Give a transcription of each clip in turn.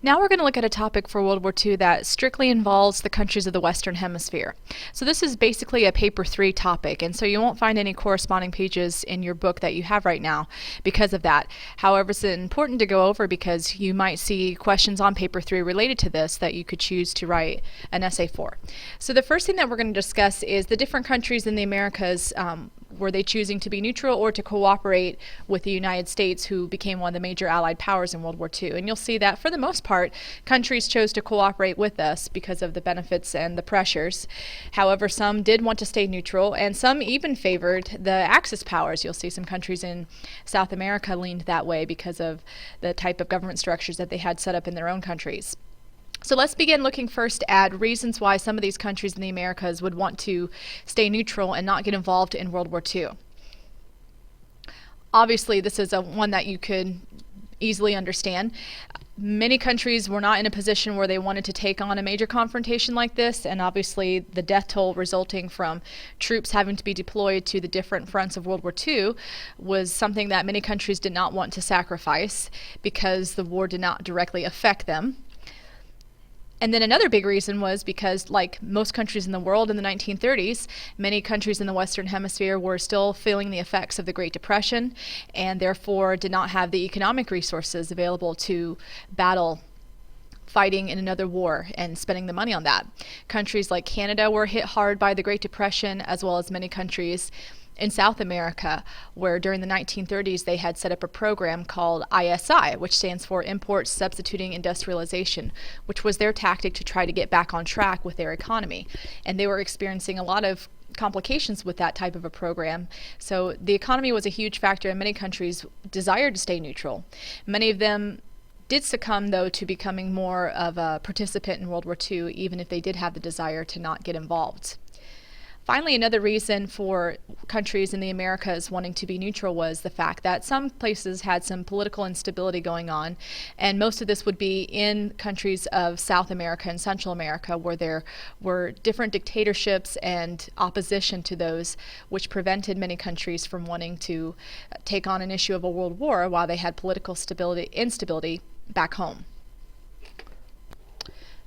Now we're going to look at a topic for World War II that strictly involves the countries of the Western Hemisphere. So this is basically a paper 3 topic, and so you won't find any corresponding pages in your book that you have right now because of that. However, it's important to go over because you might see questions on paper 3 related to this that you could choose to write an essay for. So the first thing that we're going to discuss is the different countries in the Americas. Were they choosing to be neutral or to cooperate with the United States, who became one of the major Allied powers in World War II? And you'll see that for the most part, countries chose to cooperate with us because of the benefits and the pressures. However, some did want to stay neutral, and some even favored the Axis powers. You'll see some countries in South America leaned that way because of the type of government structures that they had set up in their own countries. So let's begin looking first at reasons why some of these countries in the Americas would want to stay neutral and not get involved in World War II. Obviously, this is one that you could easily understand. Many countries were not in a position where they wanted to take on a major confrontation like this, and obviously the death toll resulting from troops having to be deployed to the different fronts of World War II was something that many countries did not want to sacrifice because the war did not directly affect them. And then another big reason was because, like most countries in the world in the 1930s, many countries in the Western Hemisphere were still feeling the effects of the Great Depression and therefore did not have the economic resources available to battle fighting in another war and spending the money on that. Countries like Canada were hit hard by the Great Depression, as well as many countries in South America, where during the 1930s they had set up a program called ISI, which stands for Import Substituting Industrialization, which was their tactic to try to get back on track with their economy. And they were experiencing a lot of complications with that type of a program. So the economy was a huge factor, and many countries desired to stay neutral. Many of them did succumb, though, to becoming more of a participant in World War II, even if they did have the desire to not get involved. Finally, another reason for countries in the Americas wanting to be neutral was the fact that some places had some political instability going on, and most of this would be in countries of South America and Central America, where there were different dictatorships and opposition to those, which prevented many countries from wanting to take on an issue of a world war while they had political instability back home.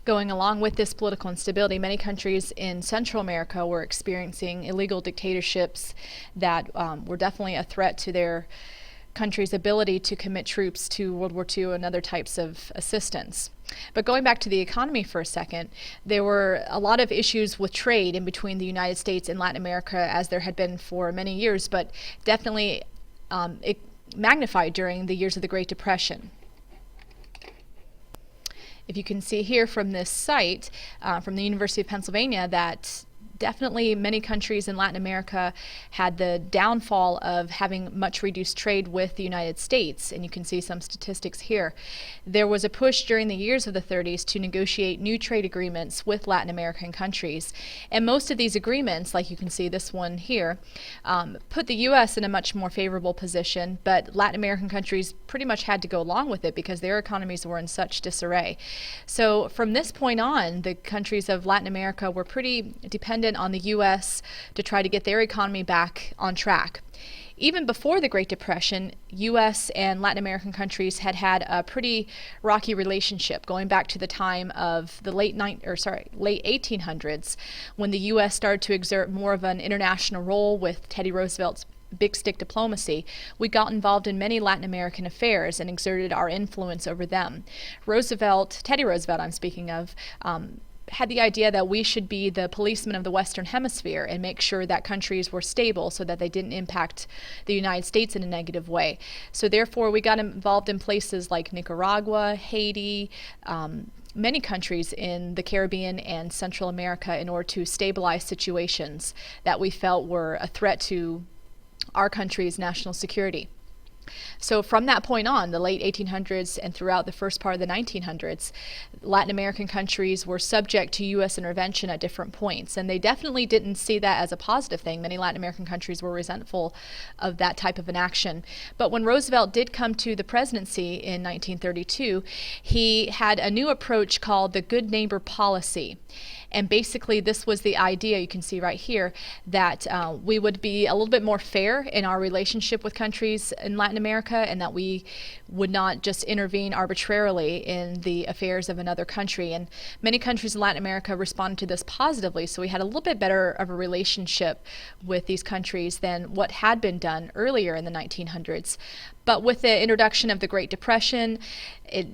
Going along with this political instability, many countries in Central America were experiencing illegal dictatorships that were definitely a threat to their country's ability to commit troops to World War II and other types of assistance. But going back to the economy for a second, there were a lot of issues with trade in between the United States and Latin America, as there had been for many years, but definitely it magnified during the years of the Great Depression. If you can see here from this site, from the University of Pennsylvania, that definitely many countries in Latin America had the downfall of having much reduced trade with the United States, and you can see some statistics here. There was a push during the years of the 30s to negotiate new trade agreements with Latin American countries, and most of these agreements, like you can see this one here, put the U.S. in a much more favorable position, but Latin American countries pretty much had to go along with it because their economies were in such disarray. So from this point on, the countries of Latin America were pretty dependent on the U.S. to try to get their economy back on track. Even before the Great Depression, U.S. and Latin American countries had had a pretty rocky relationship, going back to the time of the late 1800s, when the U.S. started to exert more of an international role with Teddy Roosevelt's big stick diplomacy. We got involved in many Latin American affairs and exerted our influence over them. Teddy Roosevelt I'm speaking of, had the idea that we should be the policemen of the Western Hemisphere and make sure that countries were stable so that they didn't impact the United States in a negative way. So therefore, we got involved in places like Nicaragua, Haiti, many countries in the Caribbean and Central America in order to stabilize situations that we felt were a threat to our country's national security. So from that point on, the late 1800s and throughout the first part of the 1900s, Latin American countries were subject to U.S. intervention at different points, and they definitely didn't see that as a positive thing. Many Latin American countries were resentful of that type of an action. But when Roosevelt did come to the presidency in 1932, he had a new approach called the Good Neighbor Policy. And basically this was the idea, you can see right here, that we would be a little bit more fair in our relationship with countries in Latin America, and that we would not just intervene arbitrarily in the affairs of another country. And many countries in Latin America responded to this positively, so we had a little bit better of a relationship with these countries than what had been done earlier in the 1900s. But with the introduction of the Great Depression, it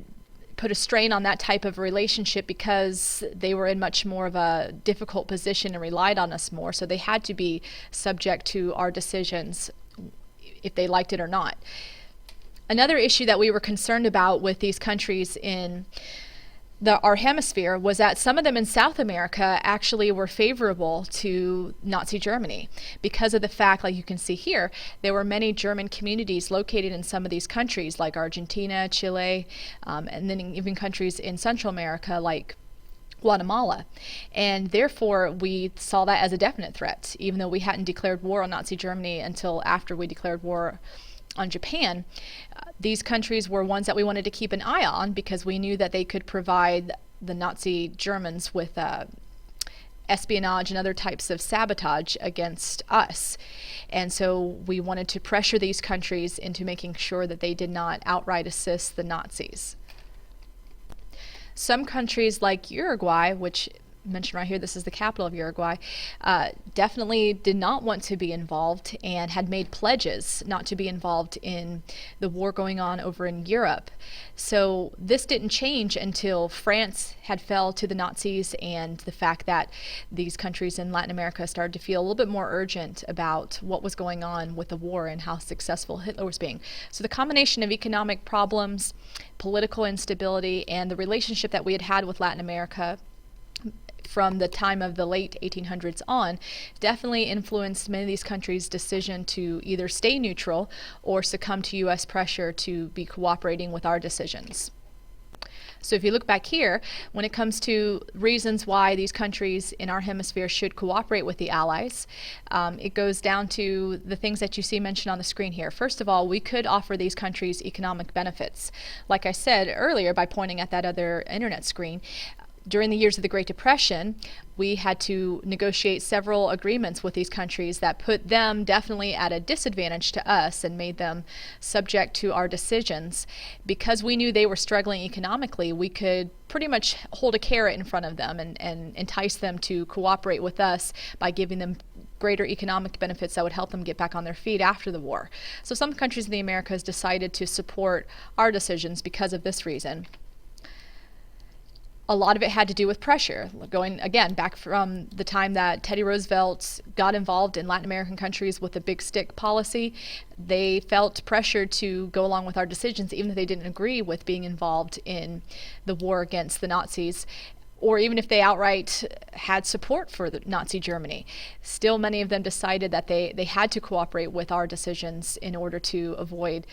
put a strain on that type of relationship because they were in much more of a difficult position and relied on us more, so they had to be subject to our decisions if they liked it or not. Another issue that we were concerned about with these countries in our hemisphere was that some of them in South America actually were favorable to Nazi Germany because of the fact, like you can see here, there were many German communities located in some of these countries like Argentina, Chile, and then even countries in Central America like Guatemala. And therefore we saw that as a definite threat, even though we hadn't declared war on Nazi Germany until after we declared war on Japan. These countries were ones that we wanted to keep an eye on because we knew that they could provide the Nazi Germans with espionage and other types of sabotage against us. And so we wanted to pressure these countries into making sure that they did not outright assist the Nazis. Some countries like Uruguay, which mentioned right here, this is the capital of Uruguay, definitely did not want to be involved and had made pledges not to be involved in the war going on over in Europe. So this didn't change until France had fell to the Nazis, and the fact that these countries in Latin America started to feel a little bit more urgent about what was going on with the war and how successful Hitler was being. So the combination of economic problems, political instability, and the relationship that we had had with Latin America from the time of the late 1800s on definitely influenced many of these countries' decision to either stay neutral or succumb to U.S. pressure to be cooperating with our decisions. So if you look back here, when it comes to reasons why these countries in our hemisphere should cooperate with the Allies, it goes down to the things that you see mentioned on the screen here. First of all, we could offer these countries economic benefits. Like I said earlier by pointing at that other internet screen, during the years of the Great Depression, we had to negotiate several agreements with these countries that put them definitely at a disadvantage to us and made them subject to our decisions. Because we knew they were struggling economically, we could pretty much hold a carrot in front of them and entice them to cooperate with us by giving them greater economic benefits that would help them get back on their feet after the war. So some countries in the Americas decided to support our decisions because of this reason. A lot of it had to do with pressure, going again back from the time that Teddy Roosevelt got involved in Latin American countries with the big stick policy. They felt pressured to go along with our decisions, even if they didn't agree with being involved in the war against the Nazis, or even if they outright had support for the Nazi Germany. Still, many of them decided that they had to cooperate with our decisions in order to avoid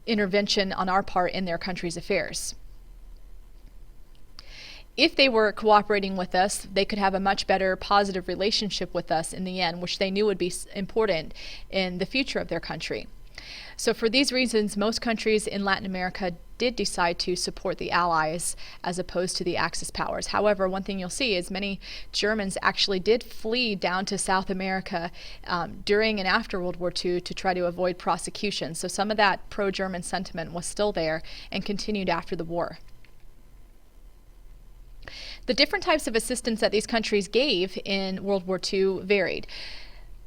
intervention on our part in their country's affairs. If they were cooperating with us, they could have a much better positive relationship with us in the end, which they knew would be important in the future of their country. So for these reasons, most countries in Latin America did decide to support the Allies as opposed to the Axis powers. However, one thing you'll see is many Germans actually did flee down to South America during and after World War II to try to avoid prosecution. So some of that pro-German sentiment was still there and continued after the war. The different types of assistance that these countries gave in World War II varied.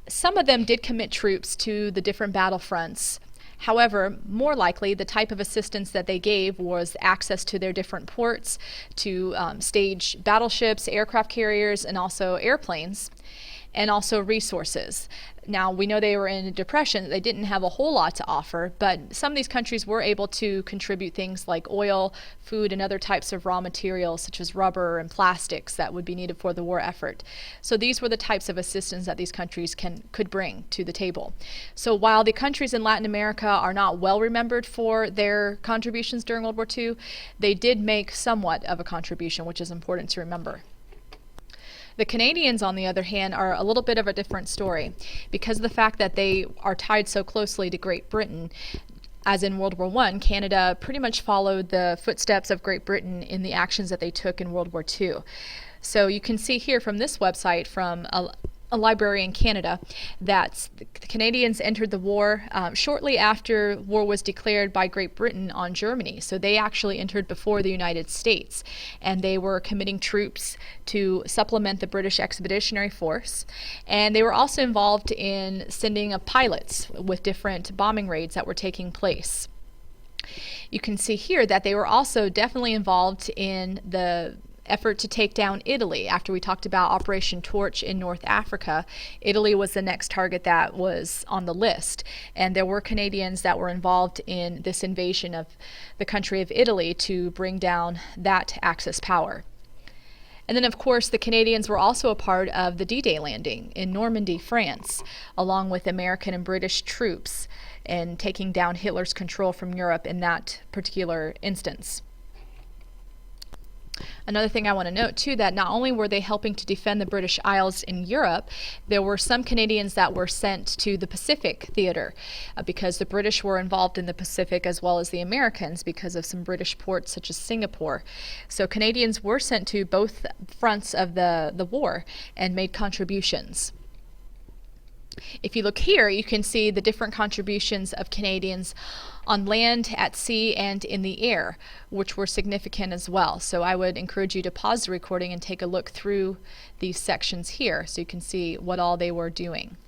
Some of them did commit troops to the different battlefronts. However, more likely, the type of assistance that they gave was access to their different ports, to stage battleships, aircraft carriers, and also airplanes, and also resources. Now, we know they were in a depression. They didn't have a whole lot to offer, but some of these countries were able to contribute things like oil, food, and other types of raw materials, such as rubber and plastics that would be needed for the war effort. So these were the types of assistance that these countries could bring to the table. So while the countries in Latin America are not well remembered for their contributions during World War II, they did make somewhat of a contribution, which is important to remember. The Canadians, on the other hand, are a little bit of a different story because of the fact that they are tied so closely to Great Britain. As in World War I, Canada pretty much followed the footsteps of Great Britain in the actions that they took in World War II. So you can see here from this website from a library in Canada that the Canadians entered the war shortly after war was declared by Great Britain on Germany. So they actually entered before the United States, and they were committing troops to supplement the British Expeditionary Force. And they were also involved in sending of pilots with different bombing raids that were taking place. You can see here that they were also definitely involved in the effort to take down Italy. After we talked about Operation Torch in North Africa, Italy was the next target that was on the list. And there were Canadians that were involved in this invasion of the country of Italy to bring down that Axis power. And then, of course, the Canadians were also a part of the D-Day landing in Normandy, France, along with American and British troops, and taking down Hitler's control from Europe in that particular instance. Another thing I want to note too, that not only were they helping to defend the British Isles in Europe, there were some Canadians that were sent to the Pacific theater because the British were involved in the Pacific as well as the Americans because of some British ports such as Singapore. So Canadians were sent to both fronts of the war and made contributions. If you look here, you can see the different contributions of Canadians on land, at sea, and in the air, which were significant as well. So I would encourage you to pause the recording and take a look through these sections here so you can see what all they were doing.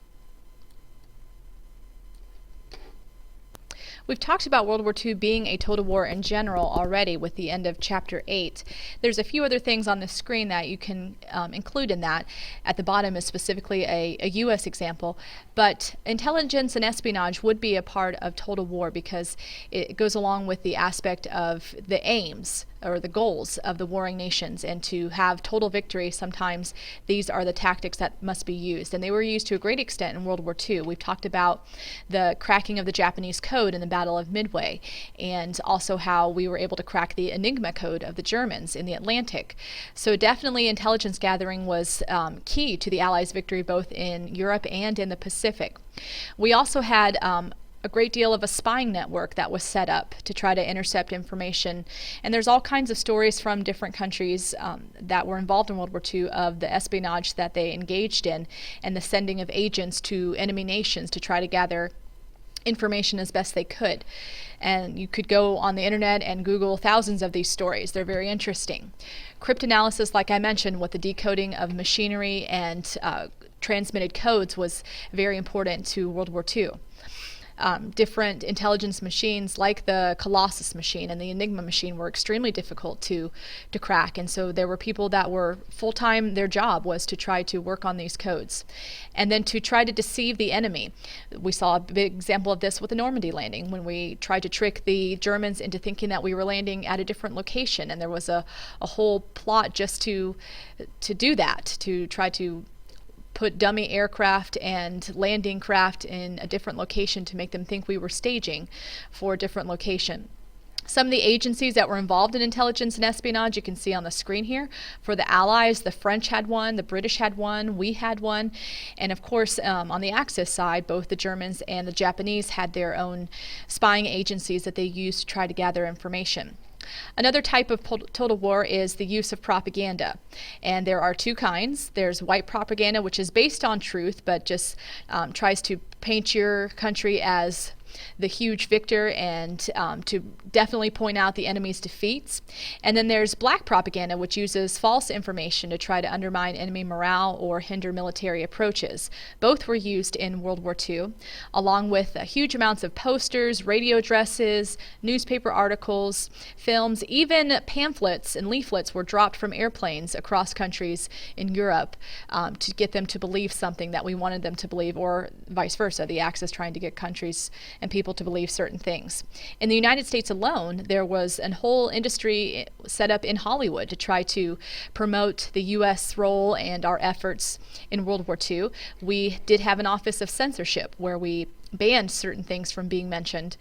We've talked about World War II being a total war in general already with the end of Chapter 8. There's a few other things on the screen that you can include in that. At the bottom is specifically a U.S. example, but intelligence and espionage would be a part of total war because it goes along with the aspect of the aims or the goals of the warring nations, and to have total victory, sometimes these are the tactics that must be used, and they were used to a great extent in World War II. We've talked about the cracking of the Japanese code in the Battle of Midway, and also how we were able to crack the Enigma code of the Germans in the Atlantic. So definitely intelligence gathering was key to the Allies' victory both in Europe and in the Pacific. We also had a great deal of a spying network that was set up to try to intercept information. And there's all kinds of stories from different countries that were involved in World War II of the espionage that they engaged in and the sending of agents to enemy nations to try to gather information as best they could. And you could go on the internet and Google thousands of these stories. They're very interesting. Cryptanalysis, like I mentioned, with the decoding of machinery and transmitted codes was very important to World War II. Different intelligence machines like the Colossus machine and the Enigma machine were extremely difficult to crack, and so there were people that were full-time, their job was to try to work on these codes and then to try to deceive the enemy. We saw a big example of this with the Normandy landing when we tried to trick the Germans into thinking that we were landing at a different location, and there was a whole plot just to do that, to try to put dummy aircraft and landing craft in a different location to make them think we were staging for a different location. Some of the agencies that were involved in intelligence and espionage you can see on the screen here. For the Allies, the French had one, the British had one, we had one, and of course on the Axis side, both the Germans and the Japanese had their own spying agencies that they used to try to gather information. Another type of total war is the use of propaganda, and there are two kinds. There's white propaganda, which is based on truth but just tries to paint your country as the huge victor and to definitely point out the enemy's defeats. And then there's black propaganda, which uses false information to try to undermine enemy morale or hinder military approaches. Both were used in World War II, along with huge amounts of posters, radio addresses, newspaper articles, films, even pamphlets and leaflets were dropped from airplanes across countries in Europe to get them to believe something that we wanted them to believe, or vice versa, the Axis trying to get countries and people to believe certain things. In the United States alone, there was a whole industry set up in Hollywood to try to promote the U.S. role and our efforts in World War II. We did have an office of censorship where we banned certain things from being mentioned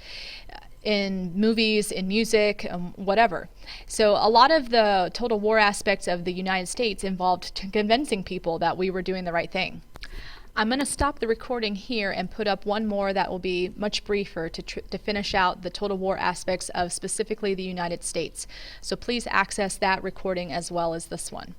in movies, in music, whatever. So a lot of the total war aspects of the United States involved convincing people that we were doing the right thing. I'm going to stop the recording here and put up one more that will be much briefer to finish out the total war aspects of specifically the United States. So please access that recording as well as this one.